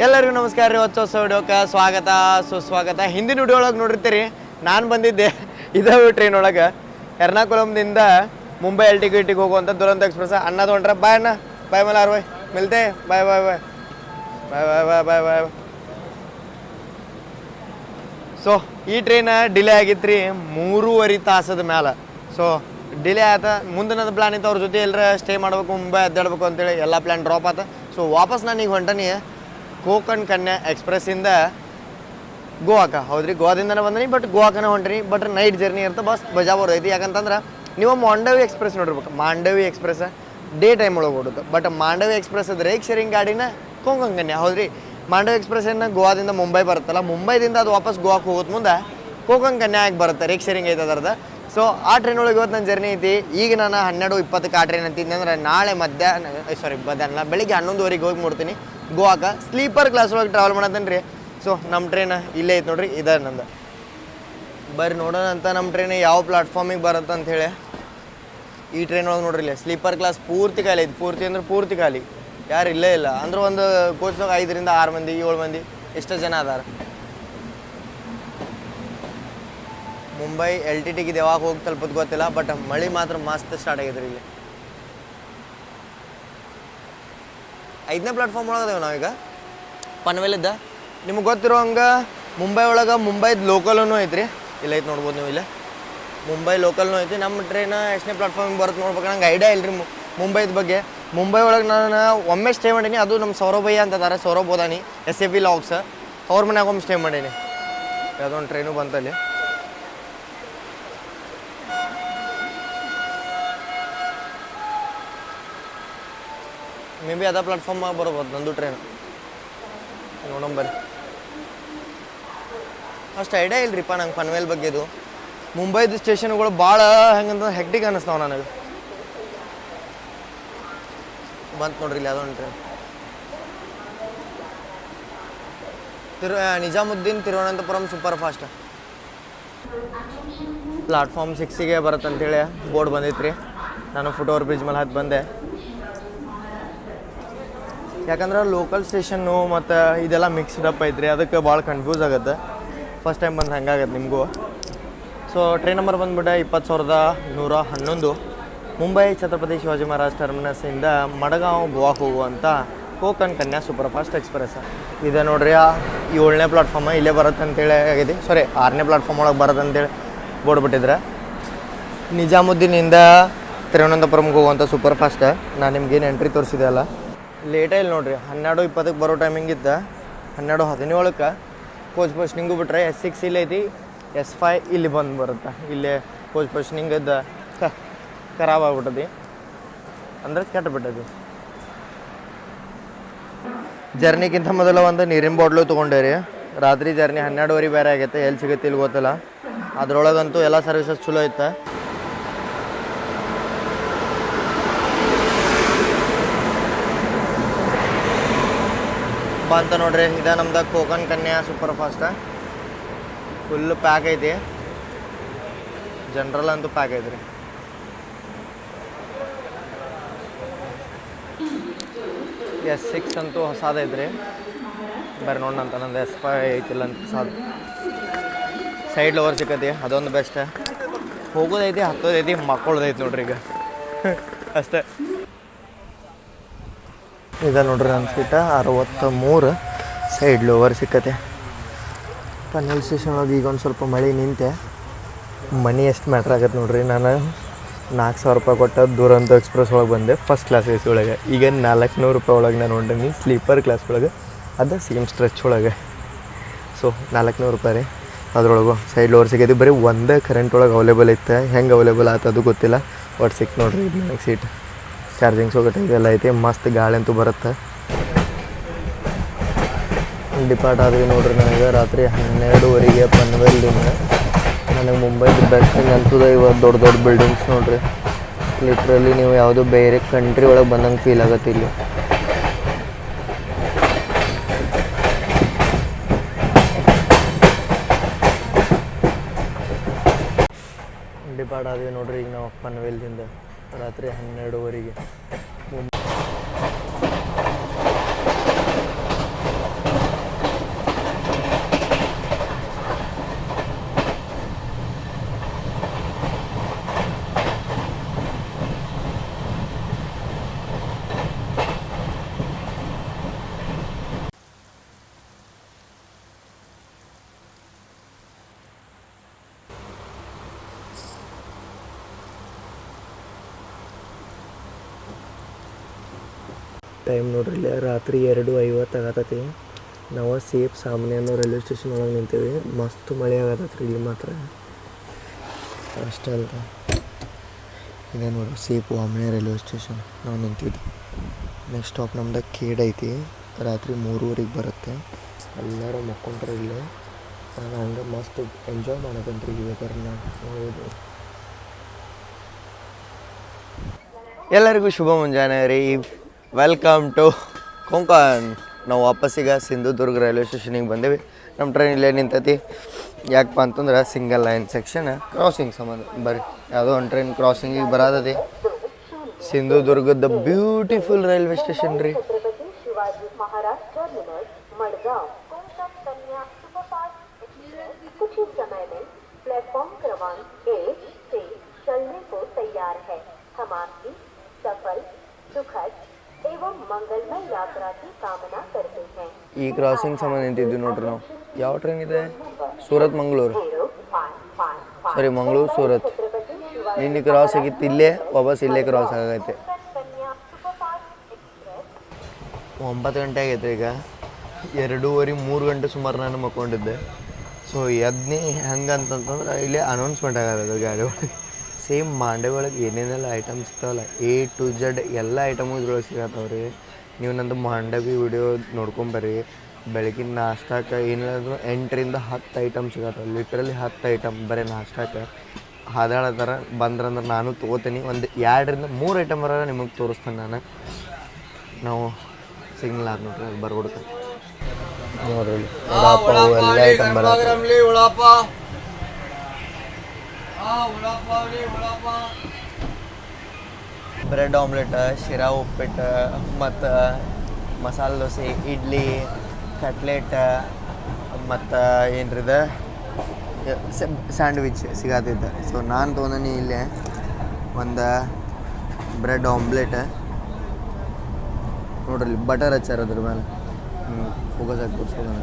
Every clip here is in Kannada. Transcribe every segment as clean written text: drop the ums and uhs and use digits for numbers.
ಎಲ್ಲರಿಗೂ ನಮಸ್ಕಾರ ರೀ. ಹೊಸ ವಿಡಿಯೋಕ್ಕೆ ಸ್ವಾಗತ ಸುಸ್ವಾಗತ. ಹಿಂದಿನ ವಿಡಿಯೋ ಒಳಗೆ ನೋಡಿರ್ತೀರಿ, ನಾನು ಬಂದಿದ್ದೆ ಇದೇ ಟ್ರೈನ್ ಒಳಗೆ ಎರ್ನಾಕುಲಮ್ದಿಂದ ಮುಂಬೈ LTTE ಹೋಗುವಂಥ ದುರಂತ ಎಕ್ಸ್ಪ್ರೆಸ್. ಅನ್ನೋದು ಹೊಂಟ್ರೆ ಬಾಯ್ ಅಣ್ಣ, ಬಾಯ್ ಮಲಾರ್ ಬಾಯ್ ಮಿಲ್ತೆ, ಬಾಯ್ ಬಾಯ್ ಬಾಯ್ ಬಾಯ್ ಬಾಯ್ ಬಾಯ್ ಬಾಯ್ ಬಾಯ್. ಸೊ ಈ ಟ್ರೈನ್ ಡಿಲೇ ಆಗಿತ್ತು ರೀ 3.5 ತಾಸದ ಮೇಲೆ. ಸೊ ಡಿಲೇ ಆಯ್ತ. ಮುಂದಿನದು ಪ್ಲ್ಯಾನ್ ಇತ್ತು, ಅವ್ರ ಜೊತೆ ಎಲ್ಲರ ಸ್ಟೇ ಮಾಡ್ಬೇಕು, ಮುಂಬೈ ಅಡ್ಡಾಡ್ಬೇಕು ಅಂತೇಳಿ ಎಲ್ಲ ಪ್ಲ್ಯಾನ್ ಡ್ರಾಪ್ ಆಯ್ತು. ಸೊ ವಾಪಸ್ ನಾನು ಈಗ ಹೊಂಟನಿ ಕೊಂಕಣ್ ಕನ್ಯಾ ಎಕ್ಸ್ಪ್ರೆಸ್ಸಿಂದ ಗೋವಾಕ್ಕೆ. ಹೌದ್ರಿ, ಗೋವಾದಿಂದನೇ ಬಂದನಿ, ಬಟ್ ಗೋವಾಕನೇ ಹೊಂಟನಿ. ಬಟ್ ನೈಟ್ ಜರ್ನಿ ಇರುತ್ತೆ, ಬಸ್ ಬಜಾಬರ್ ಐತಿ. ಯಾಕಂತಂದ್ರೆ ನೀವು ಮಾಂಡವಿ ಎಕ್ಸ್ಪ್ರೆಸ್ ನೋಡಿರ್ಬೇಕು. ಮಾಂಡವಿ ಎಕ್ಸ್ಪ್ರೆಸ್ ಡೇ ಟೈಮ್ ಒಳಗೆ ಓಡುತ್ತೆ, ಬಟ್ ಮಾಂಡವಿ ಎಕ್ಸ್ಪ್ರೆಸ್ ಅದು ರೇಕ್ ಶೇರಿಂಗ್ ಗಾಡಿನ ಕೊಂಕಣ್ ಕನ್ಯಾ. ಹೌದ್ರಿ, ಮಾಂಡವಿ ಎಕ್ಸ್ಪ್ರೆಸ್ ಏನು ಗೋವಾದಿಂದ ಮುಂಬೈ ಬರುತ್ತಲ್ಲ, ಮುಂಬೈದಿಂದ ಅದು ವಾಪಸ್ ಗೋವಾಕ್ಕೆ ಹೋಗೋದು ಮುಂದೆ ಕೊಂಕಣ್ ಕನ್ಯಾ ಆಗಿ ಬರುತ್ತೆ, ರೇಕ್ ಶೇರಿಂಗ್ ಐತೆ ಅದರದ. ಸೊ ಆ ಟ್ರೈನ್ ಒಳಗೆ ಇವತ್ತು ನನ್ನ ಜರ್ನಿ ಐತಿ. ಈಗ ನಾನು 12:20ಕ್ಕೆ ಆ ಟ್ರೈನ್ ಅಂತಿದ್ದೆ ಅಂದ್ರೆ ನಾಳೆ ಮಧ್ಯಾಹ್ನ ಬೆಳಿಗ್ಗೆ 11:00 ಹೋಗಿ ಮುಡ್ತೀನಿ ಗೋವಾಕ್ಕೆ. ಸ್ಲೀಪರ್ ಕ್ಲಾಸ್ ಒಳಗೆ ಟ್ರಾವೆಲ್ ಮಾಡತ್ತೇನೆ ರೀ. ಸೊ ನಮ್ಮ ಟ್ರೈನ್ ಇಲ್ಲೇ ಐತೆ ನೋಡ್ರಿ, ಇದೆ ನಂದು. ಬರ್ರಿ ನೋಡೋಣ ಅಂತ ನಮ್ಮ ಟ್ರೈನ್ ಯಾವ ಪ್ಲಾಟ್ಫಾರ್ಮಿಗೆ ಬರುತ್ತೆ ಅಂಥೇಳಿ. ಈ ಟ್ರೈನ್ ಒಳಗೆ ನೋಡ್ರಿ, ಇಲ್ಲೇ ಸ್ಲೀಪರ್ ಕ್ಲಾಸ್ ಪೂರ್ತಿ ಖಾಲಿ ಐತಿ. ಪೂರ್ತಿ ಅಂದ್ರೆ ಪೂರ್ತಿ ಖಾಲಿ, ಯಾರು ಇಲ್ಲೇ ಇಲ್ಲ. ಅಂದ್ರೆ ಒಂದು ಕೋಚ್ದಾಗ 5ರಿಂದ 6 ಮಂದಿ 7 ಮಂದಿ ಎಷ್ಟೋ ಜನ ಅದಾರ. ಮುಂಬೈ LTTE ಯಾವಾಗ ಹೋಗಿ ತಲುಪೋದು ಗೊತ್ತಿಲ್ಲ, ಬಟ್ ಮಳೆ ಮಾತ್ರ ಮಸ್ತ್ ಸ್ಟಾರ್ಟ್ ಆಗಿದ್ರಿ. ಇಲ್ಲಿ 5ನೇ ಪ್ಲಾಟ್ಫಾರ್ಮ್ ಒಳಗೆ ಅದೇವೆ ನಾವೀಗ ಪನ್ವೇಲಿದ್ದ. ನಿಮ್ಗೆ ಗೊತ್ತಿರೋ ಹಂಗೆ ಮುಂಬೈ ಒಳಗೆ ಮುಂಬೈದು ಲೋಕಲ್ನೂ ಐತ್ರಿ. ಇಲ್ಲ ಐತೆ ನೋಡ್ಬೋದು ನೀವು. ಇಲ್ಲ ಮುಂಬೈ ಲೋಕಲ್ನೂ ಐತಿ. ನಮ್ಮ ಟ್ರೈನ್ ಎಷ್ಟನೇ ಪ್ಲಾಟ್ಫಾರ್ಮಿಗೆ ಬರುತ್ತೆ ನೋಡ್ಬೇಕು, ನಂಗೆ ಐಡಿಯಾ ಇಲ್ಲ ರೀ ಮುಂಬೈದ ಬಗ್ಗೆ. ಮುಂಬೈ ಒಳಗೆ ನಾನು ಒಮ್ಮೆ ಸ್ಟೇ ಮಾಡೀನಿ, ಅದು ನಮ್ಮ ಸೌರಭಯ್ಯ ಅಂತದಾರೆ, ಸೌರಭ್ ಬೋದಾನಿ SAP ಲಾಗ್ಸ್, ಅವ್ರ ಮನ್ಯಾಗ ಒಮ್ಮೆ ಸ್ಟೇ ಮಾಡೀನಿ. ಯಾವುದೊಂದು ಟ್ರೈನು ಬಂತಲ್ಲಿ. ಮೇ ಬಿ ಅದ ಪ್ಲಾಟ್ಫಾರ್ಮ್ ಬರ್ಬೋದು ನಂದು ಟ್ರೈನ್. ನೋಡಂಬರಿ, ಅಷ್ಟು ಐಡಿಯಾ ಇಲ್ರಿಪ್ಪ ನಂಗೆ ಪನ್ವೇಲ್ ಬಗ್ಗೆದು. ಮುಂಬೈದು ಸ್ಟೇಷನ್ಗಳು ಭಾಳ ಹೆಂಗಂತ ಹೆಕ್ಟಿಕ್ ಅನ್ನಿಸ್ತಾವೆ ನನಗೆ. ಬಂತು ನೋಡ್ರಿ ಇಲ್ಲಿ ಅದೊಂದು train, Nizamuddin Thiruvananthapuram super fast. Platform 6ಗೆ ಬರುತ್ತೆ ಅಂತೇಳಿ ಬೋರ್ಡ್ ಬಂದೈತೆ ರೀ. ನಾನು ಫುಟ್ಓವರ್ ಬ್ರಿಡ್ಜ್ ಮೇಲೆ ಹತ್ತು ಬಂದೆ. ಯಾಕಂದ್ರೆ ಲೋಕಲ್ ಸ್ಟೇಷನ್ನು ಮತ್ತು ಇದೆಲ್ಲ ಮಿಕ್ಸ್ಡ್ ಅಪ್ ಐತ್ರಿ, ಅದಕ್ಕೆ ಭಾಳ ಕನ್ಫ್ಯೂಸ್ ಆಗುತ್ತೆ. ಫಸ್ಟ್ ಟೈಮ್ ಬಂದು ಹಂಗಾಗತ್ತೆ ನಿಮಗೂ. ಸೊ ಟ್ರೈನ್ ನಂಬರ್ ಬಂದುಬಿಟ್ಟೆ 20,111 ಮುಂಬೈ ಛತ್ರಪತಿ ಶಿವಾಜಿ ಮಹಾರಾಜ್ ಟರ್ಮಿನಸ್ಸಿಂದ ಮಡಗಾಂವ್ ಗೋವಾಕ್ಕೆ ಹೋಗುವಂಥ ಕೊಂಕಣ್ ಕನ್ಯಾ ಸೂಪರ್ ಫಾಸ್ಟ್ ಎಕ್ಸ್ಪ್ರೆಸ್. ಇದೆ ನೋಡ್ರಿ, 7ನೇ ಪ್ಲಾಟ್ಫಾರ್ಮ್ ಇಲ್ಲೇ ಬರುತ್ತೆ ಅಂತೇಳಿ ಆಗಿದೆ. ಸಾರಿ 6ನೇ ಪ್ಲಾಟ್ಫಾರ್ಮ್ ಒಳಗೆ ಬರುತ್ತೆ ಅಂತೇಳಿ ಬೋರ್ಡ್ ಬಿಟ್ಟಿದ್ರೆ. ನಿಜಾಮುದ್ದೀನಿಂದ ತಿರುವನಂತಪುರಂಗೆ ಹೋಗುವಂಥ ಸೂಪರ್ ಫಾಸ್ಟ್. ನಾನು ನಿಮ್ಗೇನು ಎಂಟ್ರಿ ತೋರಿಸಿದೆ ಅಲ್ಲ, ಲೇಟೇ ಇಲ್ಲ ನೋಡ್ರಿ. 12:20ಕ್ಕೆ ಬರೋ ಟೈಮಿಂಗ್ ಇದ್ದ 12:17ಕ್ಕೆ ಕೋಚ್ ಪೋಸ್ಟಿಂಗು ಬಿಟ್ರೆ S6 ಇಲ್ಲಿ ಐತಿ, S5 ಇಲ್ಲಿ ಬಂದು ಬರುತ್ತೆ. ಇಲ್ಲೇ ಕೋಚ್ ಪೋಸ್ಟಿಂಗ್ ಇದ್ದ ಖರಾಬ್ ಆಗ್ಬಿಟ್ಟದಿ, ಅಂದ್ರೆ ಕೆಟ್ಟಬಿಟ್ಟದಿ. ಜರ್ನಿಗಿಂತ ಮೊದಲು ಒಂದು ನೀರಿನ ಬಾಟ್ಲು ತೊಗೊಂಡೆ ರೀ. ರಾತ್ರಿ ಜರ್ನಿ 12:30 ಬೇರೆ ಆಗೈತೆ, ಎಲ್ಲಿ ಸಿಗುತ್ತೆ ಇಲ್ಲಿ ಗೊತ್ತಿಲ್ಲ. ಅದ್ರೊಳಗಂತೂ ಎಲ್ಲ ಸರ್ವಿಸಸ್ ಚಲೋ ಐತೆ. ಬಂತ ನೋಡ್ರಿ, ಇದೆ ನಮ್ದು ಕೊಂಕಣ್ ಕನ್ಯಾ ಸೂಪರ್ ಫಾಸ್ಟ್. ಫುಲ್ ಪ್ಯಾಕ್ ಐತಿ, ಜನರಲ್ ಅಂತೂ ಪ್ಯಾಕ್ ಐತ್ರಿ. S6 ಅಂತೂ ಹೊಸಾದೈತ್ರಿ. ಬರ್ರಿ ನೋಡೋಣಂತ. ನಂದು S5 ಐತಿಲ್ಲ ಅಂತ ಹೊಸಾದು. ಸೈಡ್ ಲವರ್ ಸಿಕ್ಕತಿ, ಅದೊಂದು ಬೆಸ್ಟ್. ಹೋಗೋದೈತಿ, ಹತ್ತೋದೈತಿ, ಮಕ್ಕಳದೈತಿ ನೋಡ್ರಿ ಈಗ ಅಷ್ಟೇ. ಇದೆ ನೋಡ್ರಿ ನನ್ನ ಸೀಟ 63, ಸೈಡ್ ಲೋವರ್ ಸಿಕ್ಕತೆ. ಪನ್ವೇಲ್ ಸ್ಟೇಷನ್ ಒಳಗೆ ಈಗ ಒಂದು ಸ್ವಲ್ಪ ಮಳೆ ನಿಂತೆ. ಮನಿ ಎಷ್ಟು ಮ್ಯಾಟ್ರ್ ಆಗತ್ತೆ ನೋಡ್ರಿ. ನಾನು 4,000 ರೂಪಾಯಿ ಕೊಟ್ಟು ದುರಂತ ಎಕ್ಸ್ಪ್ರೆಸ್ ಒಳಗೆ ಬಂದೆ, ಫಸ್ಟ್ ಕ್ಲಾಸ್ AC ಒಳಗೆ. ಈಗ 400 ರೂಪಾಯಿ ಒಳಗೆ ನಾನು ಹೊಂಟೀನಿ ಸ್ಲೀಪರ್ ಕ್ಲಾಸ್ ಒಳಗೆ, ಅದು ಸೇಮ್ ಸ್ಟ್ರೆಚ್ ಒಳಗೆ. ಸೊ 400 ರೂಪಾಯಿ ರೀ. ಅದ್ರೊಳಗೆ ಸೈಡ್ ಲೋವರ್ ಸಿಗೈತಿ. ಬರೀ ಒಂದೇ ಕರೆಂಟ್ ಒಳಗೆ ಅವೈಲೇಬಲ್ ಐತೆ, ಹೆಂಗೆ ಅವೈಲೇಬಲ್ ಆಯ್ತು ಅದು ಗೊತ್ತಿಲ್ಲ, ಒಟ್ಟು ಸಿಕ್ತು ನೋಡ್ರಿ. ಇದು ನನಗೆ ಸೀಟ್, ಚಾರ್ಜಿಂಗ್ ಸೋಕಟ್ ಇದೆಲ್ಲ ಐತಿ, ಮಸ್ತ್ ಗಾಳಿ ಅಂತೂ ಬರುತ್ತೆ. ಡಿಪಾರ್ಟ್ ಆದ್ವಿ ನೋಡ್ರಿ. ನನಗೆ ರಾತ್ರಿ 12:30ಗೆ ಪನ್ವೇಲ್ದಿಂದ. ನನಗೆ ಮುಂಬೈದು ಬೆಸ್ಟ್ ಹಿಂಗೆ ಅನ್ಸೋದು ಇವತ್ತು ದೊಡ್ಡ ದೊಡ್ಡ ಬಿಲ್ಡಿಂಗ್ಸ್ ನೋಡ್ರಿ. ಲಿಟ್ರಲಿ ನೀವು ಯಾವುದೋ ಬೇರೆ ಕಂಟ್ರಿ ಒಳಗೆ ಬಂದಂಗೆ ಫೀಲ್ ಆಗತ್ತೆ ಇಲ್ಲಿ. ಡಿಪಾರ್ಟ್ ಆದ್ವಿ ನೋಡ್ರಿ ಈಗ ನಾವು ಪನ್ವೇಲ್ದಿಂದ ರಾತ್ರಿ 12:30ಗೆ. ಟೈಮ್ ನೋಡ್ರಿ ಇಲ್ಲೇ ರಾತ್ರಿ 2:50 ಆಗತೈತಿ. ನಾವು ಸೇಫ್ ಸಾಮಾನ್ಯ ಅನ್ನೋ ರೈಲ್ವೆ ಸ್ಟೇಷನ್ ಒಳಗೆ ನಿಂತೀವಿ. ಮಸ್ತ್ ಮಳೆ ಆಗತೈತ್ರಿ ಇಲ್ಲಿ ಮಾತ್ರ. ಅಷ್ಟೇ ಅಲ್ಲ, ಇದೇ ನೋಡಿ ಸೇಫ್ ವಾಮನೆ ರೈಲ್ವೆ ಸ್ಟೇಷನ್ ನಾವು ನಿಂತಿದ್ದು. ನೆಕ್ಸ್ಟ್ ಸ್ಟಾಪ್ ನಮ್ದು ಖೇಡ್ ಐತಿ. ರಾತ್ರಿ 3:30 ಬರುತ್ತೆ. ಎಲ್ಲರೂ ಮಕ್ಕೊಂಡ್ರೆ ಇಲ್ಲೇ. ನಾನು ಹಂಗೆ ಮಸ್ತ್ ಎಂಜಾಯ್ ಮಾಡೋದಂತ್ರಿ ಈ ವೆದರ್ನ ನೋಡೋದು. ಎಲ್ಲರಿಗೂ ಶುಭ ಮುಂಜಾನೆ ರೀ. Welcome to Konkan. ನಾವು ವಾಪಸ್ಸೀಗ ಸಿಂಧುದುರ್ಗ ರೈಲ್ವೆ ಸ್ಟೇಷನಿಗೆ ಬಂದೇವಿ. ನಮ್ಮ ಟ್ರೈನ್ ಇಲ್ಲೇ ನಿಂತೈತಿ. ಯಾಕಪ್ಪ ಅಂತಂದ್ರೆ ಸಿಂಗಲ್ ಲೈನ್ ಸೆಕ್ಷನ್ ಕ್ರಾಸಿಂಗ್ ಸಂಬಂಧ ಬರ್ರಿ ಯಾವುದೋ ಒಂದು ಟ್ರೈನ್ ಕ್ರಾಸಿಂಗಿಗೆ ಬರೋದತಿ. ಸಿಂಧುದುರ್ಗದ ಬ್ಯೂಟಿಫುಲ್ ರೈಲ್ವೆ ಸ್ಟೇಷನ್ ರೀ. प्लेटफॉर्म क्रमांक 1 से चलने को तैयार है। हम आपकी सफल, सुखद एवं मंगलमय यात्रा की कामना करते हैं। ಈ ಕ್ರಾಸಿಂಗ್ ಸಂಬಂಧ ನಿಂತಿದ್ವಿ ನೋಡ್ರಿ ನಾವು. ಯಾವ ಟ್ರೈನ್ ಇದೆ? ಸೂರತ್ ಮಂಗಳೂರು. ಸಾರಿ, ಮಂಗಳೂರು ಸೂರತ್. ನಿನ್ನೆ ಕ್ರಾಸ್ ಆಗಿತ್ತು ಇಲ್ಲೇ, ವಾಪಸ್ ಇಲ್ಲೇ ಕ್ರಾಸ್ ಆಗೈತೆ. 9 ಗಂಟೆ ಆಗೈತೆ ಈಗ. 2:30 3 ಗಂಟೆ ಸುಮಾರು ನಾನು ಮಕ್ಕೊಂಡಿದ್ದೆ. ಸೊ ಎದ್ನಿ ಹೆಂಗೆ ಅಂತಂತಂದ್ರೆ ಇಲ್ಲೇ ಅನೌನ್ಸ್ಮೆಂಟ್ ಆಗೋದು ಗಾಡಿ ಒಳಗೆ. ಸೇಮ್ ಮಾಂಡೆ ಒಳಗೆ ಏನೇನೆಲ್ಲ ಐಟಮ್ಸ್ ಸಿಗ್ತಾವಲ್ಲ, A to Z ಎಲ್ಲ ಐಟಮು ಇದ್ರೊಳಗೆ ಸಿಗತ್ತವ್ರಿ. ನೀವು ನಂದು ಮಾಂಡವಿ ವಿಡಿಯೋ ನೋಡ್ಕೊಂಬರ್ರಿ. ಬೆಳಗಿನ ನಾಷ್ಟಕ್ಕೆ ಏನಿಲ್ಲ 8ರಿಂದ 10 ಐಟಮ್ ಸಿಗತ್ತವೆ. ಲಿಟ್ರಲಿ 10 ಐಟಮ್ ಬರೀ ನಾಷ್ಟಕ್ಕೆ. ಹಾದಾಡತ್ತಾರ ಬಂದ್ರಂದ್ರೆ ನಾನು ತೊಗೋತೀನಿ. ಒಂದು 2ರಿಂದ 3 ಐಟಮ್ ಬರೋ ನಿಮಗೆ ತೋರಿಸ್ತೇನೆ ನಾನು. ನಾವು ಸಿಗ್ನಲ್ ಆದ ನೋಡ್ರಿ ಅದು ಬರ್ಬಿಡ್ತೇವೆ ನೋಡ್ರಿ. ಎಲ್ಲ ಐಟಮ್ ಬರತ್ತೆ. ಬ್ರೆಡ್ ಆಮ್ಲೆಟ್, ಶಿರಾ ಉಪ್ಪಿಟ್ಟು, ಮತ್ತು ಮಸಾಲೆ ದೋಸೆ, ಇಡ್ಲಿ, ಕಟ್ಲೆಟ್, ಮತ್ತು ಏನ್ರಿದೆ ಸ್ಯಾಂಡ್ವಿಚ್ ಸಿಗತ್ತಿದ್ದೆ. ಸೊ ನಾನು ತೊಗೊಂಡೀನಿ ಇಲ್ಲೇ ಒಂದು ಬ್ರೆಡ್ ಆಮ್ಲೆಟ್ ನೋಡ್ರಿ. ಬಟರ್ ಹಚ್ಚಾರ ಅದ್ರ ಮೇಲೆ. ಫೋಕಸ್ ಆಗಿ ತೋರಿಸ್ಬೋದು.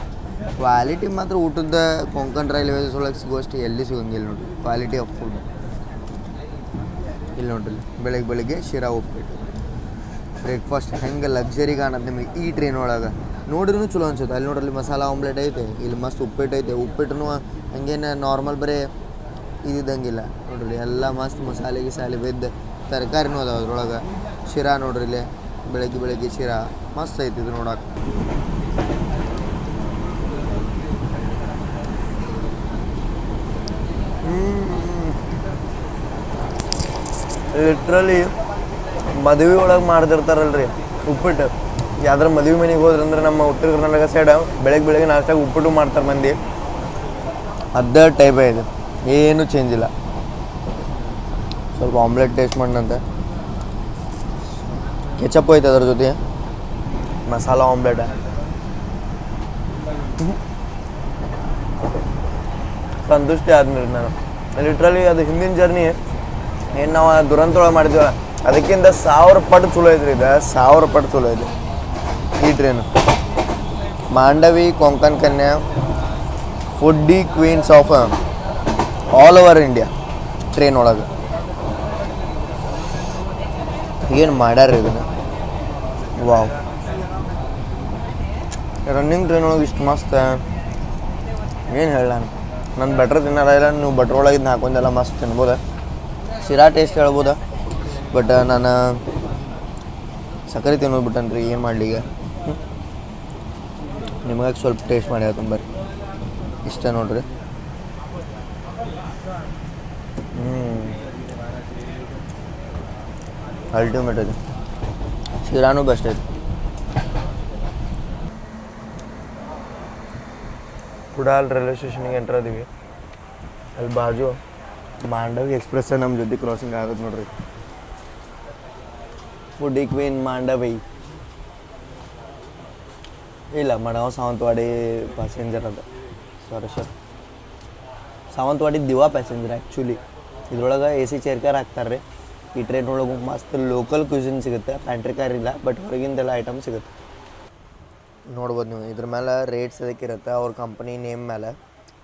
ಕ್ವಾಲಿಟಿ ಮಾತ್ರ ಊಟದ ಕೊಂಕಣ್ ರೈಲ್ವೇಸ್ ಒಳಗೆ ಸಿಗೋಷ್ಟು ಎಲ್ಲಿ ಸಿಗೋಂಗಿಲ್ಲ ನೋಡ್ರಿ. ಕ್ವಾಲಿಟಿ ಆಫ್ ಫುಡ್ ಇಲ್ಲಿ ನೋಡ್ರಿ. ಬೆಳಗ್ಗೆ ಶಿರಾ ಉಪ್ಪಿಟ್ಟು ಬ್ರೇಕ್ಫಾಸ್ಟ್ ಹೆಂಗೆ ಲಕ್ಸರಿ ಕಾಣತ್ತೆ ನಿಮಗೆ ಈ ಟ್ರೈನ್ ಒಳಗೆ. ನೋಡ್ರೂ ಚಲೋ ಅನ್ಸುತ್ತೆ. ಅಲ್ಲಿ ನೋಡ್ರಿ ಮಸಾಲ ಆಮ್ಲೆಟ್ ಐತೆ, ಇಲ್ಲಿ ಮಸ್ತ್ ಉಪ್ಪಿಟ್ಟು ಐತೆ. ಉಪ್ಪಿಟ್ಟು ಹಂಗೇನು ನಾರ್ಮಲ್ ಬರೀ ಇದ್ದಂಗಿಲ್ಲ ನೋಡ್ರಿ. ಎಲ್ಲ ಮಸ್ತ್ ಮಸಾಲೆಗೆ ಸಾಲಿ ಬಿದ್ದು ತರಕಾರಿನೂ ಅದಾವ ಅದ್ರೊಳಗೆ. ಶಿರಾ ನೋಡ್ರಿ ಇಲ್ಲಿ ಬೆಳಗ್ಗೆ ಶಿರಾ ಮಸ್ತ್ ಐತಿ ಇದು ನೋಡೋಕೆ. ಲಿಟ್ರಲಿ ಮದುವೆ ಒಳಗೆ ಮಾಡ್ತಿರ್ತಾರಲ್ರಿ ಉಪ್ಪಿಟ್ಟು. ಯಾವ್ದಾರ ಮದುವೆ ಮನೆಗೆ ಹೋದ್ರಂದ್ರೆ ನಮ್ಮ ಉತ್ತರ ಕರ್ನಾಟಕ ಸೈಡ್ ಬೆಳಗ್ಗೆ ನಾಷ್ಟಾಗ ಉಪ್ಪಿಟ್ಟು ಮಾಡ್ತಾರೆ ಮಂದಿ. ಅದೇ ಟೈಪೇ ಇದೆ, ಏನೂ ಚೇಂಜ್ ಇಲ್ಲ. ಸ್ವಲ್ಪ ಆಮ್ಲೆಟ್ ಟೇಸ್ಟ್ ಮಾಡಿದಂತೆ. ಕೆಚಪ್ ಹೋಯ್ತು ಅದ್ರ ಜೊತೆ ಮಸಾಲ ಆಮ್ಲೆಟ್. ಸಂತುಷ್ಟಿ ಆದ್ಮೇಲೆ ನಾನು ಲಿಟ್ರಲಿ ಅದು ಹಿಂದಿನ ಜರ್ನಿ ಏನು ನಾವು ದುರಂತ ಒಳಗೆ ಮಾಡಿದ್ವಿ ಅದಕ್ಕಿಂತ 1000 ಪಟ್ಟು ಚಲೋ ಐತ್ರಿ. ಇದು 1000 ಪಟ್ಟು ಚಲೋ ಐತಿ ಈ train. Mandovi Konkan Kanya foodie queens of all over India train ಒಳಗೆ ಏನು ಮಾಡ್ಯಾರ ಇದನ್ನು. ವಾವ್, ರನ್ನಿಂಗ್ ಟ್ರೈನ್ ಒಳಗೆ ಇಷ್ಟು ಮಸ್ತ್ ಏನು ಹೇಳ. ನಾನು ಬಟ್ರ್ ತಿನ್ನೋಲ್ಲ, ನೀವು ಬಟ್ರ್ ಒಳಗಿದ್ದು ಹಾಕೊಂಡೆಲ್ಲ ಮಸ್ತ್ ತಿನ್ಬೋದು. ಶಿರಾ ಟೇಸ್ಟ್ ಹೇಳ್ಬೋದು, ಬಟ್ ನಾನು ಸಕ್ಕರೆ ತಿನ್ನೋದ್ಬಿಟ್ಟೇನೆ ರೀ. ಏನು ಮಾಡಲಿ ಈಗ. ನಿಮಗೆ ಸ್ವಲ್ಪ ಟೇಸ್ಟ್ ಮಾಡಿ ಹೇಳ್ತೀನಿ ಬರ್ರಿ. ಇಷ್ಟ ನೋಡ್ರಿ. ಅಲ್ಟಿಮೇಟ್ ಐತಿ. ಶಿರಾನೂ ಬೆಸ್ಟ್ ಐತಿ. ಕುಡಾಲ್ ರೈಲ್ವೆ ಸ್ಟೇಷನಿಗೆ ಎಂಟ್ರ್ ಅದೀವಿ. ಅಲ್ಲಿ ಬಾಜು ಮಾಂಡವಿ ಎಕ್ಸ್ಪ್ರೆಸ್ ನಮ್ಮ ಜೊತೆ ಕ್ರಾಸಿಂಗ್ ಆಗುತ್ತೆ ನೋಡ್ರಿ. ಫುಡ್ಡಿ ಕ್ವೀನ್ ಮಾಂಡವಿ ಇಲ್ಲ ಮಡಗಾಂವ್ ಸಾವಂತವಾಡಿ ಪ್ಯಾಸೆಂಜರ್ ಅದು. Sorry sir, Sawantwadi Diva passenger actually. ಇದ್ರೊಳಗೆ AC ಚೇರ್ ಕಾರ್ ಹಾಕ್ತಾರೆ ರೀ. ಈ ಟ್ರೈನ್ ಒಳಗೆ ಮಸ್ತ್ ಲೋಕಲ್ ಕ್ಯೂಸಿನ್ ಸಿಗುತ್ತೆ. ಪ್ಯಾಂಟ್ರಿ ಕಾರ್ ಇಲ್ಲ, ಬಟ್ ಹೊರಗಿಂದೆಲ್ಲ ಐಟಮ್ ಸಿಗುತ್ತೆ. ನೋಡ್ಬೋದು ನೀವು ಇದ್ರ ಮೇಲೆ ರೇಟ್ಸ್ ಅದಕ್ಕಿರುತ್ತೆ ಅವ್ರ ಕಂಪ್ನಿ ನೇಮ್ ಮೇಲೆ.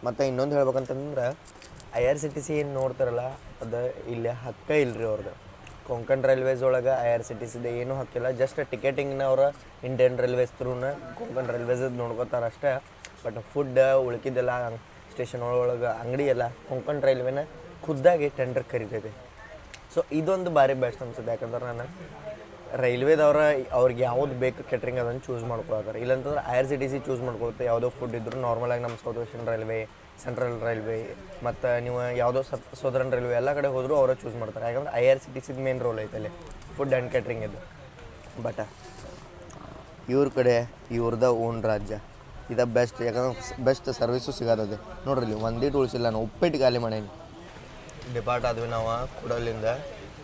ಮತ್ತು ಇನ್ನೊಂದು ಹೇಳ್ಬೇಕಂತಂದ್ರೆ IRCTC ಏನು ನೋಡ್ತಾರಲ್ಲ ಅದು ಇಲ್ಲೇ ಹಕ್ಕ ಇಲ್ಲರಿ ಅವ್ರದ್ದು. ಕೊಂಕಣ್ ರೈಲ್ವೇಸ್ ಒಳಗೆ IRCTCದು ಏನೂ ಹಾಕಿಲ್ಲ, ಜಸ್ಟ್ ಟಿಕೆಟಿಂಗ್ನ ಅವ್ರ ಇಂಡಿಯನ್ ರೈಲ್ವೇಸ್ ಥ್ರೂನ ಕೊಂಕಣ್ ರೈಲ್ವೇಸ್ ನೋಡ್ಕೋತಾರೆ ಅಷ್ಟೇ. ಬಟ್ ಫುಡ್ ಉಳ್ಕಿದ್ದೆಲ್ಲ ಸ್ಟೇಷನ್ ಒಳಗೆ ಅಂಗಡಿ ಎಲ್ಲ ಕೊಂಕಣ್ ರೈಲ್ವೇನ ಖುದ್ದಾಗಿ ಟೆಂಡರ್ ಕರಿತೈತೆ. ಸೊ ಇದೊಂದು ಭಾರಿ ಬೆಸ್ಟ್ ಅನ್ಸುತ್ತೆ. ಯಾಕಂದ್ರೆ ನಾನು ರೈಲ್ವೇದವ್ರ ಅವ್ರಿಗೆ ಯಾವ್ದು ಬೇಕು ಕೆಟ್ರಿಂಗ್ ಅದನ್ನು ಚೂಸ್ ಮಾಡ್ಕೊಳ್ತಾರೆ. ಇಲ್ಲಾಂತಂದ್ರೆ IRCTC ಚೂಸ್ ಮಾಡ್ಕೊಳುತ್ತೆ. ಯಾವುದೋ ಫುಡ್ ಇದ್ದರೂ ನಾರ್ಮಲಾಗಿ ನಮ್ಮ south western railway, central railway ಮತ್ತು ನೀವು ಯಾವುದೋ ಸೌದರ್ನ್ ರೈಲ್ವೆ ಎಲ್ಲ ಕಡೆ ಹೋದರೂ ಅವರೇ ಚೂಸ್ ಮಾಡ್ತಾರೆ. ಯಾಕಂದ್ರೆ IRCTCದು ಮೇನ್ ರೋಲ್ ಐತೆ ಅಲ್ಲಿ ಫುಡ್ ಆ್ಯಂಡ್ ಕ್ಯಾಟ್ರಿಂಗ್ ಇದು. ಬಟ್ ಇವ್ರ ಕಡೆ ಇವ್ರದ ಓನ್ ರಾಜ್ಯ ಇದು ಬೆಸ್ಟ್. ಯಾಕಂದ್ರೆ ಬೆಸ್ಟ್ ಸರ್ವಿಸು ಸಿಗೋದದೆ. ನೋಡ್ರಿ ಇಲ್ಲಿ ಒಂದೀಟು ಉಳಿಸಿಲ್ಲ, ನಾನು ಉಪ್ಪಿಟ್ಟು ಖಾಲಿ ಮಾಡೀನಿ. ಡಿಪಾರ್ಟ್ ಆದ್ವಿ ನಾವು ಕೂಡಲಿಂದ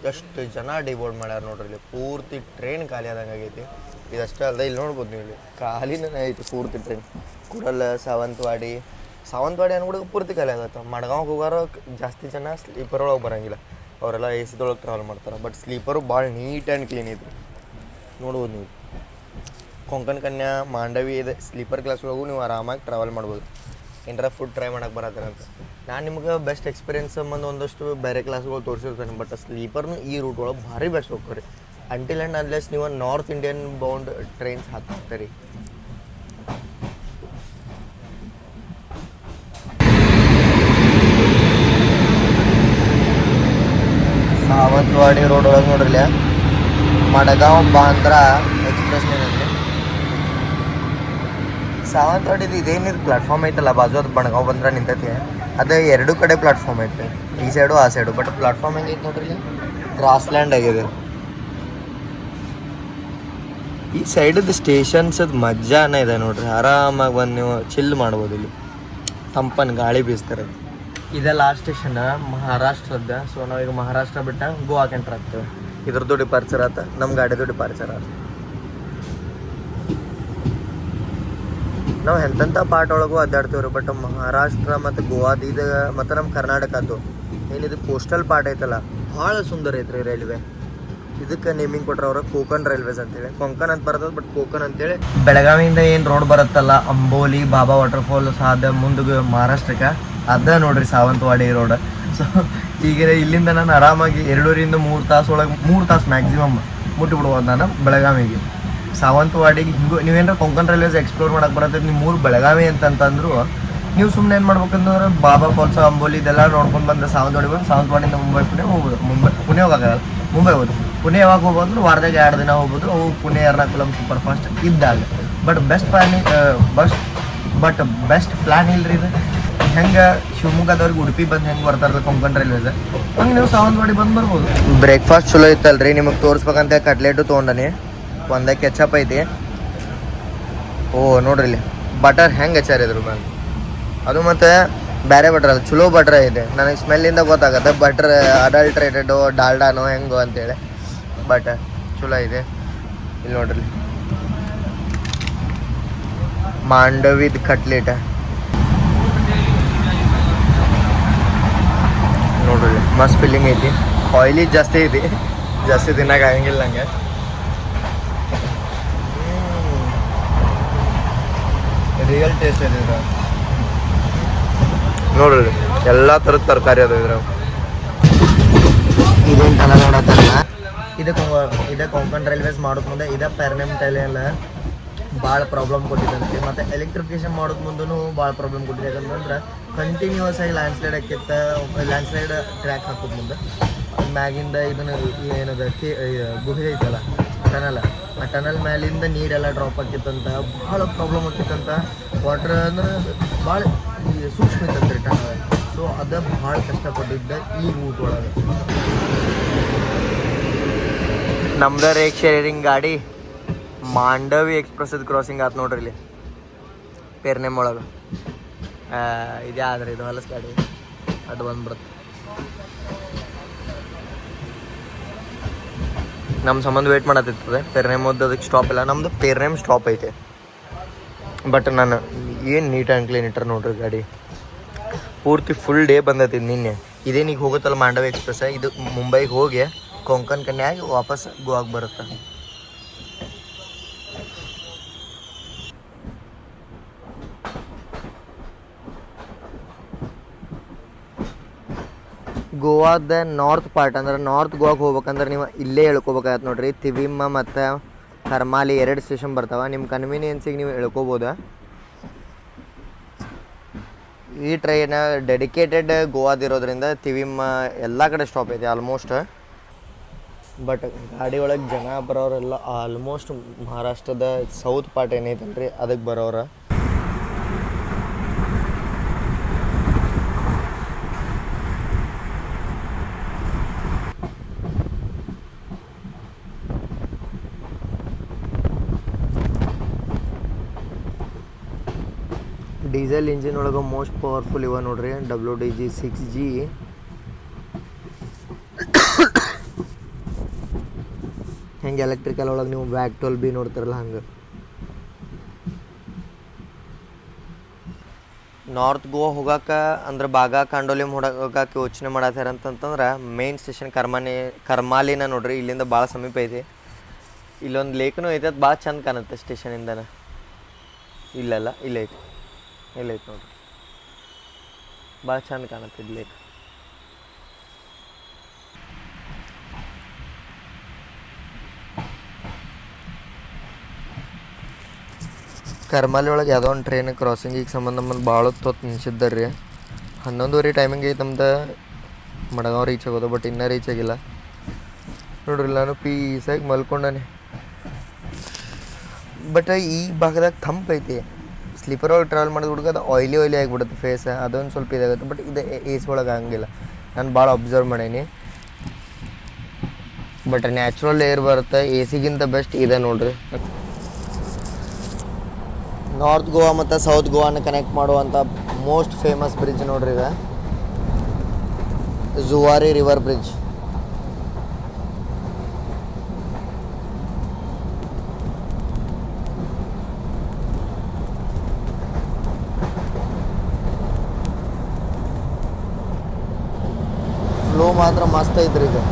ಎಷ್ಟು ಜನ ಡಿಬೋರ್ಡ್ ಮಾಡ್ಯಾರ ನೋಡ್ರಿ. ಇಲ್ಲಿ ಪೂರ್ತಿ ಟ್ರೈನ್ ಖಾಲಿ ಆದಂಗೆ ಆಗೈತಿ. ಇದಷ್ಟೇ ಅಲ್ಲದೆ ಇಲ್ಲಿ ನೋಡ್ಬೋದು ನೀವು, ಇಲ್ಲಿ ಖಾಲಿನೇ ಐತಿ ಪೂರ್ತಿ ಟ್ರೈನ್. ಕೂಡಲ್ ಸಾವಂತವಾಡಿ ಅನ್ಬಿಟ್ಟು ಪೂರ್ತಿ ಖಾಲಿ ಆಗತ್ತೆ. ಮಡ್ಗಾವ್ಗೆ ಹೋಗೋರು ಜಾಸ್ತಿ ಜನ ಸ್ಲೀಪರ್ ಒಳಗೆ ಬರೋಂಗಿಲ್ಲ, ಅವರೆಲ್ಲ AC ದೊಳಗೆ ಟ್ರಾವೆಲ್ ಮಾಡ್ತಾರೆ. ಬಟ್ ಸ್ಲೀಪರು ಭಾಳ ನೀಟ್ ಆ್ಯಂಡ್ ಕ್ಲೀನ್ ಐತಿ. ನೋಡ್ಬೋದು ನೀವು ಕೊಂಕಣ್ ಕನ್ಯಾ ಮಾಂಡವಿ ಇದೆ ಸ್ಲೀಪರ್ ಕ್ಲಾಸ್ ಒಳಗೂ ನೀವು ಆರಾಮಾಗಿ ಟ್ರಾವೆಲ್ ಮಾಡ್ಬೋದು. ಏನಾರ ಫುಡ್ ಟ್ರೈ ಮಾಡೋಕೆ ಬರತ್ತಂತ. ನಾನು ನಿಮ್ಗೆ ಬೆಸ್ಟ್ ಎಕ್ಸ್ಪೀರಿಯನ್ಸ್ ಸಂಬಂಧ ಒಂದಷ್ಟು ಬೇರೆ ಕ್ಲಾಸ್ಗಳು ತೋರಿಸಿರ್ತೇನೆ. ಬಟ್ ಸ್ಲೀಪರ್ನು ಈ ರೂಟ್ ಒಳಗೆ ಭಾರಿ ಬೆಸ್ಟ್ ಹೋಗ್ತಾರೆ. ಅಂಟಿಲ್ ಆ್ಯಂಡ್ ಅನ್ಲೆಸ್ ನೀವು ನಾರ್ತ್ ಇಂಡಿಯನ್ ಬೌಂಡ್ ಟ್ರೈನ್ಸ್ ಹಾಕ್ತಾರೆ. ಸಾವಂತವಾಡಿ ರೋಡ್ ಒಳಗೆ ನೋಡ್ರಿ, ಮಡಗಾಂವ್ ಬಾಂದ್ರಾ ಎಕ್ಸ್ಪ್ರೆಸ್ ಏನಿದೆ. ಸಾವಂತವಾಡಿದು ಇದೇನಿದು ಪ್ಲಾಟ್ಫಾರ್ಮ್ ಐತಲ್ಲ ಬಾಜು, ಅದು ಬಣಗಾಂವ್ ಬಂದ್ರೆ ನಿಂತೈತಿ. ಅದು ಎರಡು ಕಡೆ ಪ್ಲಾಟ್ಫಾರ್ಮ್ ಐತೆ, ಈ ಸೈಡು ಆ ಸೈಡು. ಬಟ್ ಪ್ಲಾಟ್ಫಾರ್ಮ್ ಹೆಂಗೈತೆ ನೋಡ್ರಿ, ಗ್ರಾಸ್ಲ್ಯಾಂಡ್ ಆಗಿದೆ. ಈ ಸೈಡದ್ದು ಸ್ಟೇಷನ್ಸದ ಮಜಾನೇ ಇದೆ ನೋಡ್ರಿ. ಆರಾಮಾಗಿ ಬಂದು ನೀವು ಚಿಲ್ ಮಾಡ್ಬೋದು. ಇಲ್ಲಿ ತಂಪನ್ ಗಾಳಿ ಬೀಸ್ತಾರೆ. ಇದೇ ಲಾಸ್ಟ್ ಸ್ಟೇಷನ್ ಮಹಾರಾಷ್ಟ್ರದ. ಸೊ ನಾವೀಗ ಮಹಾರಾಷ್ಟ್ರ ಬಿಟ್ಟ ಗೋವಾಕ್ಕೆ ಎಂಟ್ರ್ ಆಗ್ತೇವೆ. ಇದ್ರದ್ದು ಡಿಪಾರ್ಚರ್ ಆತ, ನಮ್ಮ ಗಾಡಿದು ಡಿಪಾರ್ಚರ್ ಆತ. ನಾವು ಎಂತೆಂಥ ಪಾರ್ಟ್ ಒಳಗೂ ಅಡ್ಡಾಡ್ತೀವ್ರಿ. ಬಟ್ ಮಹಾರಾಷ್ಟ್ರ ಮತ್ತು ಗೋವಾದ ಇದು ಮತ್ತು ನಮ್ಮ ಕರ್ನಾಟಕದ್ದು ಏನಿದು ಕೋಸ್ಟಲ್ ಪಾರ್ಟ್ ಐತಲ್ಲ, ಭಾಳ ಸುಂದರ ಐತ್ರಿ ರೈಲ್ವೆ. ಇದಕ್ಕೆ ನೇಮಿಂಗ್ ಕೊಟ್ರೆ ಅವ್ರ ಕೋಕನ್ ರೈಲ್ವೇಸ್ ಅಂತೇಳಿ. ಕೊಂಕನ್ ಅಂತ ಬರ್ತದೆ, ಬಟ್ ಕೋಕನ್ ಅಂತೇಳಿ. ಬೆಳಗಾವಿಯಿಂದ ಏನು ರೋಡ್ ಬರುತ್ತಲ್ಲ, ಅಂಬೋಲಿ ಬಾಬಾ ವಾಟರ್ಫಾಲ್ಸ್ ಆದ ಮುಂದೆ ಮಹಾರಾಷ್ಟ್ರಕ್ಕೆ, ಅದ ನೋಡ್ರಿ ಸಾವಂತವಾಡಿ ರೋಡ್. ಸೊ ಈಗ ಇಲ್ಲಿಂದ ನಾನು ಆರಾಮಾಗಿ 2ರಿಂದ 3 ತಾಸು ಒಳಗೆ 3 ತಾಸು ಮ್ಯಾಕ್ಸಿಮಮ್ ಮುಟ್ಟಿಬಿಡ್ಬೋದು ನಾನು ಬೆಳಗಾವಿಗೆ. ಸಾವಂತವಾಡಿಗೆ ಹಿಂಗೂ ನೀವೇನಾರ ಕೊಂಕಣ್ ರೈಲ್ವೇಸ್ ಎಕ್ಸ್ಪ್ಲೋರ್ ಮಾಡಕ್ಕೆ ಬರುತ್ತೆ. ನೀವು 3 ಬೆಳಗಾವಿ ಅಂತಂತಂದ್ರು ನೀವು ಸುಮ್ಮನೆ ಏನು ಮಾಡ್ಬೇಕಂದ್ರೆ ಬಾಬಾ ಫಾಲ್ಸ್, ಅಂಬೋಲಿ ಇದೆಲ್ಲ ನೋಡ್ಕೊಂಡು ಬಂದು ಸಾವಂತವಾಡಿ ಬಂದು ಸಾವಂತವಾಡಿಯಿಂದ ಪುಣೆ ಹೋಗ್ಬೋದು. ಪುಣೆ ಹೋಗೋಕ್ಕಾಗಲ್ಲ, ಮುಂಬೈ ಹೋಗ್ಬೋದು. ಪುಣೆ ಯಾವಾಗ ಹೋಗ್ಬೋದು, ವಾರದಾಗ 2 ದಿನ ಹೋಗ್ಬೋದು. ಅವು ಪುಣೆ ಎರ್ನಾಕುಲಂ ಸೂಪರ್ ಫಾಸ್ಟ್ ಇದ್ದಾಗ. ಬಟ್ ಬೆಸ್ಟ್ ಪ್ಲ್ಯಾನ್ ಇಲ್ರಿ ಇದು. ಹೆಂಗೆ ಶಿವಮೊಗ್ಗದವ್ರಿಗೆ ಉಡುಪಿ ಬಂದು ಹೆಂಗೆ ಬರ್ತಾರಲ್ಲ ಕೊಂಕಣ್ ರೈಲ್ವೇಸ್, ಹಂಗೆ ನೀವು ಸಾವಂತವಾಡಿ ಬಂದು ಬರ್ಬೋದು. ಬ್ರೇಕ್ಫಾಸ್ಟ್ ಚಲೋ ಇತ್ತಲ್ರಿ, ನಿಮಗೆ ತೋರಿಸ್ಬೇಕಂತ ಕಟ್ಲೆಟು ತೊಗೊಂಡನಿ. ಒಂದೇ ಕೆಚಪ್ ಐತಿ. ಓ ನೋಡ್ರಿ ಇಲ್ಲಿ ಬಟರ್ ಹೆಂಗೆ ಹಚ್ಚಾರಿದ್ರು ನಾನು. ಅದು ಮತ್ತು ಬೇರೆ ಬಟ್ರ್ ಅದು ಚಲೋ ಬಟ್ರ್ ಐತೆ. ನನಗೆ ಸ್ಮೆಲ್ಲಿಂದ ಗೊತ್ತಾಗತ್ತೆ ಬಟ್ರ್ ಅಡಲ್ಟ್ರೇಟೆಡು ಡಾಲ್ಡಾನೋ ಹೆಂಗೋ ಅಂತೇಳಿ. ಬಟ್ ಚಲೋ ಇದೆ. ಇಲ್ಲಿ ನೋಡ್ರಿ ಮಾಂಡವಿದ್ ಕಟ್ಲೆಟ್ ನೋಡ್ರಿ, ಮಸ್ತ್ ಫೀಲಿಂಗ್ ಐತಿ. ಆಯಿಲಿ ಜಾಸ್ತಿ ಐತಿ, ಜಾಸ್ತಿ ತಿನ್ನಕ್ಕೆ ಆಗಂಗಿಲ್ಲ ನಂಗೆ. ರಿಯಲ್ ಟೇಸ್ಟ್ ಇದೆ ಇದು. ನೋಡ್ರಿ ಎಲ್ಲ ಥರದ ತರಕಾರಿ ಅದು ಇದ್ರ. ಇದೇನು ತಲೆ ನೋಡತ್ತಲ್ಲ, ಇದೇ ಕೊಂಕಣ್ ರೈಲ್ವೇಸ್ ಮಾಡೋದು ಮುಂದೆ ಇದೇ ಪೆರ್ನೆಮ್ ಟೈಲೆಲ್ಲ ಭಾಳ ಪ್ರಾಬ್ಲಮ್ ಕೊಟ್ಟಿದ್ದಂತೆ. ಮತ್ತು ಎಲೆಕ್ಟ್ರಿಫಿಕೇಶನ್ ಮಾಡೋದು ಮುಂದೂ ಭಾಳ ಪ್ರಾಬ್ಲಮ್ ಕೊಟ್ಟಿದೆ. ಯಾಕಂತಂದ್ರೆ ಕಂಟಿನ್ಯೂಸ್ ಆಗಿ ಲ್ಯಾಂಡ್ಸ್ಲೈಡ್ ಟ್ರ್ಯಾಕ್ ಹಾಕೋದು ಮುಂದೆ ಮ್ಯಾಗಿಂದ ಇದನ್ನು ಏನದ ಗುಹೆ ಐತಲ್ಲ ಟನಲ್, ಆ ಟನಲ್ ಮ್ಯಾಲಿಂದ ನೀರೆಲ್ಲ ಡ್ರಾಪ್ ಆಗ್ತಿತ್ತಂತ. ಭಾಳ ಪ್ರಾಬ್ಲಮ್ ಆಗ್ತಿತ್ತಂತ. ವಾಟ್ರ್ ಅಂದ್ರೆ ಭಾಳ ಸೂಕ್ಷ್ಮ ಇತ್ತಂತ್ರಿ ಟನಲ್. ಸೊ ಅದು ಭಾಳ ಕಷ್ಟಪಟ್ಟಿದ್ದ ಈ ರೂಟ್ ಒಳಗೆ. ನಮ್ದು ರೇಕ್ ಶೇರಿಂಗ್ ಗಾಡಿ ಮಾಂಡವಿ ಎಕ್ಸ್ಪ್ರೆಸ್ದು ಕ್ರಾಸಿಂಗ್ ಆಯ್ತು ನೋಡ್ರಿ ಇಲ್ಲಿ ಪೆರ್ನೆಮ್ ಒಳಗೆ. ಇದೇ ಆದ್ರೆ ಇದು ಹೊಲಸ್ ಗಾಡಿ ಅದು ಬಂದ್ಬಿಡುತ್ತೆ. ನಮ್ಮ ಸಂಬಂಧ ವೇಟ್ ಮಾಡತ್ತಿರ್ತದೆ. ಪೆರ್ನೆಮ್ ಅದಕ್ಕೆ ಸ್ಟಾಪ್ ಇಲ್ಲ, ನಮ್ಮದು ಪೆರ್ನೆಮ್ ಸ್ಟಾಪ್ ಐತೆ. ಬಟ್ ನಾನು ಏನು ನೀಟ್ ಆ್ಯಂಡ್ ಕ್ಲೀನ್ ಇಟ್ಟರೆ ನೋಡ್ರಿ ಗಾಡಿ. ಪೂರ್ತಿ ಫುಲ್ ಡೇ ಬಂದೈತಿ ನಿನ್ನೆ. ಇದೇನೀಗ ಹೋಗುತ್ತಲ್ಲ ಮಾಂಡವಿ ಎಕ್ಸ್ಪ್ರೆಸ್, ಇದು ಮುಂಬೈಗೆ ಹೋಗಿ ಕೊಂಕಣ್ ಕನ್ಯಾಗಿ ವಾಪಸ್ ಗೋವಾಗೆ ಬರುತ್ತೆ. ಗೋವಾದ ನಾರ್ತ್ ಪಾರ್ಟ್ ಅಂದ್ರೆ ನಾರ್ತ್ ಗೋವಾಗೆ ಹೋಗ್ಬೇಕಂದ್ರೆ ನೀವು ಇಲ್ಲೇ ಹೇಳ್ಕೊಬೇಕಾಗತ್ತೆ ನೋಡ್ರಿ. ತಿವಿಮ್ಮ ಮತ್ತು ಕರ್ಮಾಲಿ 2 ಸ್ಟೇಷನ್ ಬರ್ತಾವೆ. ನಿಮ್ಮ ಕನ್ವೀನಿಯನ್ಸಿಗೆ ನೀವು ಹೇಳ್ಕೊಬೋದು. ಈ ಟ್ರೈನ್ ಡೆಡಿಕೇಟೆಡ್ ಗೋವಾದಿರೋದ್ರಿಂದ ತಿವಿಮ್ಮ ಎಲ್ಲ ಕಡೆ ಸ್ಟಾಪ್ ಐತೆ ಆಲ್ಮೋಸ್ಟ್. ಬಟ್ ಗಾಡಿ ಒಳಗೆ ಜನ ಬರೋರೆಲ್ಲ ಆಲ್ಮೋಸ್ಟ್ ಮಹಾರಾಷ್ಟ್ರದ ಸೌತ್ ಪಾರ್ಟ್ ಏನೈತಲ್ರಿ ಅದಕ್ಕೆ ಬರೋರು. ಡೀಸೆಲ್ ಇಂಜಿನ್ ಒಳಗೆ ಮೋಸ್ಟ್ ಪವರ್ಫುಲ್ ಇವ ನೋಡ್ರಿ WDG 6G. ಹೆಂಗೆ ಎಲೆಕ್ಟ್ರಿಕಲ್ ಒಳಗೆ ನೀವು VAC-12B ನೋಡ್ತಾರಲ್ಲ ಹಂಗೆ. ನಾರ್ತ್ ಗೋವಾ ಹೋಗಕ್ಕೆ ಅಂದ್ರೆ ಬಾಗಾ ಕಾಂಡೋಲಿಮ್ ಹೋಗಕ್ಕೆ ಯೋಚನೆ ಮಾಡತ್ತಾರ ಅಂತಂತಂದ್ರೆ ಮೇನ್ ಸ್ಟೇಷನ್ ಕರ್ಮಾಲಿನ ನೋಡ್ರಿ. ಇಲ್ಲಿಂದ ಭಾಳ ಸಮೀಪ ಐತಿ. ಇಲ್ಲೊಂದು ಲೇಕ್ನೂ ಐತೆ, ಅದು ಭಾಳ ಚಂದ ಕಾಣುತ್ತೆ ಸ್ಟೇಷನಿಂದನೇ. ಇಲ್ಲಲ್ಲ ಇಲ್ಲೈತಿ ನೋಡ್ರಿ, ಭಾಳ ಚಂದ ಕಾಣುತ್ತೆ ಇದು ಲೇಕ್. ಕರ್ಮಾಲಿ ಒಳಗೆ ಯಾವುದೋ ಒಂದು ಟ್ರೈನ್ ಕ್ರಾಸಿಂಗಿಗೆ ಸಂಬಂಧ ಭಾಳ ಹೊತ್ತು ನಿಲ್ಸಿದ್ದಾರೆ ರೀ. 11:30 ಟೈಮಿಂಗ್ ಐತೆ ನಮ್ದು ಮಡಗಾಂವ್ ರೀಚ್ ಆಗೋದು. ಬಟ್ ಇನ್ನೂ ರೀಚ್ ಆಗಿಲ್ಲ ನೋಡ್ರಿ. ನಾನು ಪೀಸಾಗಿ ಮಲ್ಕೊಂಡಾನೆ. ಬಟ್ ಈ ಭಾಗದಾಗ ತಂಪು ಐತಿ. ಸ್ಲೀಪರ್ ಒಳಗೆ ಟ್ರಾವೆಲ್ ಮಾಡಿದ ಹುಡುಗ ಅದು ಆಯ್ಲಿ ಆಗಿಬಿಡುತ್ತೆ ಫೇಸ್, ಅದೊಂದು ಸ್ವಲ್ಪ ಇದಾಗುತ್ತೆ. ಬಟ್ ಇದು AC ಒಳಗೆ ಹಂಗಿಲ್ಲ. ನಾನು ಭಾಳ ಅಬ್ಸರ್ವ್ ಮಾಡೀನಿ. ಬಟ್ ನ್ಯಾಚುರಲ್ ಏರ್ ಬರುತ್ತೆ. AC-ಗಿಂತ ಬೆಸ್ಟ್ ಇದೆ ನೋಡ್ರಿ. ನಾರ್ತ್ ಗೋವಾ ಮತ್ತು ಸೌತ್ ಗೋವಾನ ಕನೆಕ್ಟ್ ಮಾಡುವಂಥ ಮೋಸ್ಟ್ ಫೇಮಸ್ ಬ್ರಿಡ್ಜ್ ನೋಡ್ರಿ ಇದೆ, ಜುವಾರಿ ರಿವರ್ ಬ್ರಿಡ್ಜ್. ಫ್ಲೋ ಮಾತ್ರ ಮಸ್ತ್ ಐತ್ರಿ ಇದು.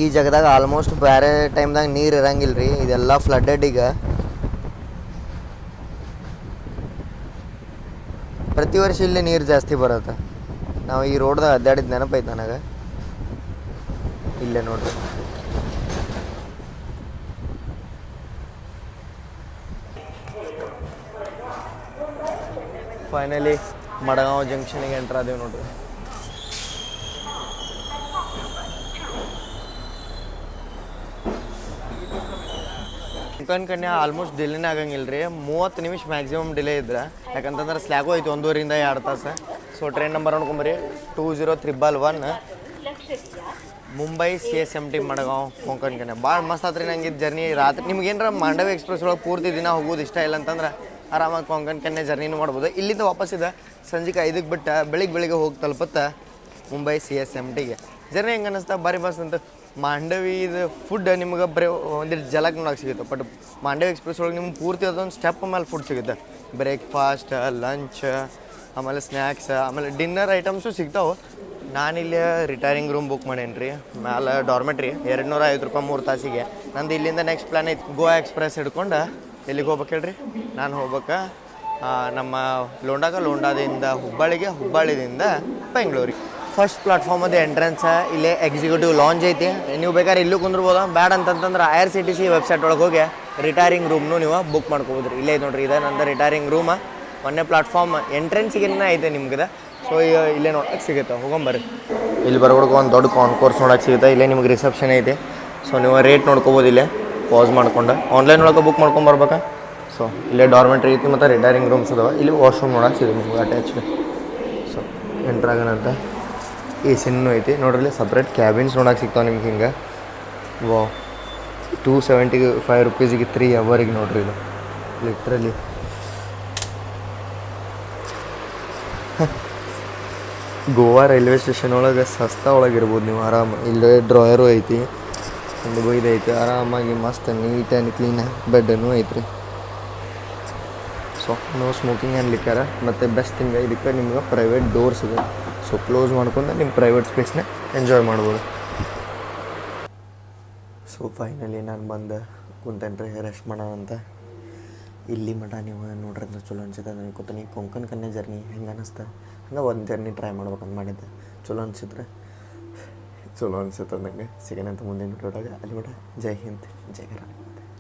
ಈ ಜಾಗದಾಗ ಆಲ್ಮೋಸ್ಟ್ ಬೇರೆ ಟೈಮ್ದಾಗ ನೀರು ಇರಂಗಿಲ್ಲ ರೀ. ಇದೆಲ್ಲ ಫ್ಲಡ್ಡೆಡ್. ಈಗ ಪ್ರತಿ ವರ್ಷ ಇಲ್ಲಿ ನೀರು ಜಾಸ್ತಿ ಬರುತ್ತೆ. ನಾವು ಈ ರೋಡ್ದಾಗ ಅಡ್ಡಾಡಿದ ನೆನಪೈತೆ ನನಗೆ. ಇಲ್ಲೇ ನೋಡ್ರಿ, ಫೈನಲಿ ಮಡಗಾಂವ್ ಜಂಕ್ಷನಿಗೆ ಎಂಟ್ರ್ ಆದೇವು ನೋಡ್ರಿ. ಕೊಂಕಣ್ ಕನ್ಯಾ ಆಲ್ಮೋಸ್ಟ್ ಡಿಲೇನೇ ಆಗಂಗಿಲ್ಲ ರೀ. 30 ನಿಮಿಷ ಮ್ಯಾಕ್ಸಿಮಮ್ ಡಿಲೇ ಇದ್ರೆ, ಯಾಕಂತಂದ್ರೆ ಸ್ಲ್ಯಾಗು ಐತಿ 1.5 2 ತಾಸು. ಸೊ ಟ್ರೈನ್ ನಂಬರ್ ನೋಡ್ಕೊಂಬರಿ 20111 ಮುಂಬೈ CSMT ಮಡಗಾಂವ್ ಕೊಂಕಣ್ ಕನ್ಯಾ. ಭಾಳ ಮಸ್ತ್ ಆತ್ರಿ ನಂಗೆ ಇದು ಜರ್ನಿ. ರಾತ್ರಿ ನಿಮ್ಗೆ ಏನಾರ ಮಾಂಡವಿ ಎಕ್ಸ್ಪ್ರೆಸ್ ಒಳಗೆ ಪೂರ್ತಿ ದಿನ ಹೋಗೋದು ಇಷ್ಟ ಇಲ್ಲ ಅಂತಂದ್ರೆ ಆರಾಮಾಗಿ ಕೊಂಕಣ್ ಕನ್ಯಾ ಜರ್ನಿನೂ ಮಾಡ್ಬೋದು. ಇಲ್ಲಿಂದ ವಾಪಸ್ಸಿದೆ ಸಂಜೆಗೆ 5ಕ್ಕೆ ಬಿಟ್ಟು ಬೆಳಿಗ್ಗೆ ಹೋಗಿ ತಲುಪುತ್ತೆ ಮುಂಬೈ CSMTಗೆ. ಜರ್ನಿ ಹೆಂಗೆ ಅನ್ನಿಸ್ತಾ ಭಾರಿ ಮಸ್ತ್ ಅಂತ. ಮಾಂಡವಿದು ಫುಡ್ ನಿಮ್ಗೆ ಬರೀ ಒಂದಿಷ್ಟು ಜಲಕ್ಕೆ ನೋಡಕ್ಕೆ ಸಿಗುತ್ತೆ. ಬಟ್ ಮಾಂಡವಿ ಎಕ್ಸ್ಪ್ರೆಸ್ ಒಳಗೆ ನಿಮ್ಗೆ ಪೂರ್ತಿ ಅದೊಂದು ಸ್ಟೆಪ್ ಮೇಲೆ ಫುಡ್ ಸಿಗುತ್ತೆ. ಬ್ರೇಕ್ಫಾಸ್ಟ್, ಲಂಚ್, ಆಮೇಲೆ ಸ್ನ್ಯಾಕ್ಸ್, ಆಮೇಲೆ ಡಿನ್ನರ್ ಐಟಮ್ಸು ಸಿಗ್ತಾವೆ. ನಾನಿಲ್ಲಿ ರಿಟೈರಿಂಗ್ ರೂಮ್ ಬುಕ್ ಮಾಡೇನಿ ರೀ. ಮ್ಯಾಲೆ ಡಾರ್ಮೆಟ್ರಿ $250 3 ತಾಸಿಗೆ. ನಂದು ಇಲ್ಲಿಂದ ನೆಕ್ಸ್ಟ್ ಪ್ಲ್ಯಾನ್ ಐತಿ ಗೋವಾ ಎಕ್ಸ್ಪ್ರೆಸ್ ಹಿಡ್ಕೊಂಡು ಎಲ್ಲಿಗೆ ಹೋಗ್ಬೇಕು ಹೇಳ್ರಿ. ನಾನು ಹೋಗ್ಬೇಕು ನಮ್ಮ ಲೋಂಡಾದಿಂದ ಹುಬ್ಬಳ್ಳಿದಿಂದ ಬೆಂಗಳೂರಿಗೆ. ಫಸ್ಟ್ ಪ್ಲಾಟ್ಫಾರ್ಮ್ ಅದು ಎಂಟ್ರೆನ್ಸ್. ಇಲ್ಲೇ ಎಕ್ಸಿಕ್ಯೂಟಿವ್ ಲಾಂಜ್ ಐತಿ. ನೀವು ಬೇಕಾದ್ರೆ ಇಲ್ಲೂ ಕುಂದ್ರಬೋದು. ಬ್ಯಾಡ ಅಂತಂತಂದ್ರೆ IRCTC ವೆಬ್ಸೈಟ್ ಒಳಗೆ ಹೋಗಿ ರಿಟೈರಿಂಗ್ ರೂಮ್ನು ನೀವು ಬುಕ್ ಮಾಡ್ಕೋಬೋದು ರೀ. ಇಲ್ಲೇ ನೋಡ್ರಿ, ಇದೆ ನಂದು ರಿಟೈರಿಂಗ್ ರೂಮ್. ಮೊನ್ನೆ ಪ್ಲಾಟ್ಫಾರ್ಮ್ ಎಂಟ್ರೆನ್ಸಿಗೆಲ್ಲ ಐತೆ ನಿಮ್ಗೆ. ಸೊ ಇಲ್ಲೇ ನೋಡಕ್ಕೆ ಸಿಗುತ್ತೆ. ಹೋಗೊಂಬರ್ರಿ. ಇಲ್ಲಿ ಬರೋಕ್ಕೆ ಒಂದು ದೊಡ್ಡ ಕಾನ್ಕೋರ್ಸ್ ನೋಡಕ್ಕೆ ಸಿಗುತ್ತೆ. ಇಲ್ಲೇ ನಿಮ್ಗೆ ರಿಸೆಪ್ಷನ್ ಐತೆ. ಸೊ ನೀವು ರೇಟ್ ನೋಡ್ಕೋಬೋದು. ಇಲ್ಲೇ ಪಾಸ್ ಮಾಡ್ಕೊಂಡು ಆನ್ಲೈನ್ ಒಳಗೆ ಬುಕ್ ಮಾಡ್ಕೊಂಬರ್ಬೇಕಾ. ಸೊ ಇಲ್ಲೇ ಡಾರ್ಮೆಂಟ್ರಿ ಐತಿ ಮತ್ತು ರಿಟೈರಿಂಗ್ ರೂಮ್ಸ್ ಅದಾವೆ. ಇಲ್ಲಿ ವಾಶ್ರೂಮ್ ನೋಡಕ್ಕೆ ಸಿಗುತ್ತೆ ನಿಮ್ಗೆ ಅಟ್ಯಾಚ್ಡ್. ಸೊ ಎಂಟ್ರಾಗನಂತ AC ಐತಿ ನೋಡ್ರಿ. ಸಪ್ರೇಟ್ ಕ್ಯಾಬಿನ್ಸ್ ನೋಡಕ್ಕೆ ಸಿಗ್ತಾವೆ ನಿಮ್ಗೆ ಹಿಂಗೆ. ವಾ ₹275 3 ಅವರಿಗೆ ನೋಡ್ರಿ ಇದು ಲಿಟ್ರಲಿ. ಗೋವಾ ರೈಲ್ವೆ ಸ್ಟೇಷನ್ ಒಳಗೆ ಸಸ್ತಾ ಒಳಗೆ ಇರ್ಬೋದು ನೀವು ಆರಾಮ. ಇಲ್ಲೇ ಡ್ರಾಯರು ಐತಿ, ಒಂದು ಬೈದು ಐತಿ, ಆರಾಮಾಗಿ ಮಸ್ತ್ ನೀಟ್ ಆ್ಯಂಡ್ ಕ್ಲೀನ್ ಬೆಡ್ಡೂ ಐತ್ರಿ. So no smoking and liquor. ಮತ್ತು ಬೆಸ್ಟ್ ಥಿಂಗ್ ಇದಕ್ಕೆ ನಿಮ್ಗೆ ಪ್ರೈವೇಟ್ ಡೋರ್ಸ್ ಇದೆ. ಸೊ ಕ್ಲೋಸ್ ಮಾಡ್ಕೊಂಡು ನಿಮ್ಮ ಪ್ರೈವೇಟ್ ಸ್ಪೇಸ್ನ ಎಂಜಾಯ್ ಮಾಡ್ಬೋದು. ಸೊ ಫೈನಲಿ ನಾನು ಬಂದು ಕುಂತೇನ್ರಿ ರೆಸ್ಟ್ ಮಾಡೋಣ ಅಂತ. ಇಲ್ಲಿ ಮಠ ನೀವು ನೋಡ್ರಿ ಅಂದ್ರೆ ಚಲೋ ಅನ್ಸುತ್ತೆ ನನಗೆ ಕೂತೀನಿ. ಕೊಂಕಣ್ ಕನ್ಯಾ ಜರ್ನಿ ಹೆಂಗೆ ಅನ್ನಿಸ್ತಾ ಹಂಗೆ ಒಂದು ಜರ್ನಿ ಟ್ರೈ ಮಾಡ್ಬೇಕಂತ ಮಾಡಿದ್ದೆ. ಚಲೋ ಅನ್ಸುತ್ತೆ ನನಗೆ. ಸಿಗೋಣಂತ ಮುಂದಿನ ವಿಡಿಯೋದಾಗ. ಅಲ್ಲಿ ಕೂಡ ಜೈ ಹಿಂದ್ ಜೈ ಕರ್ನಾಟಕ.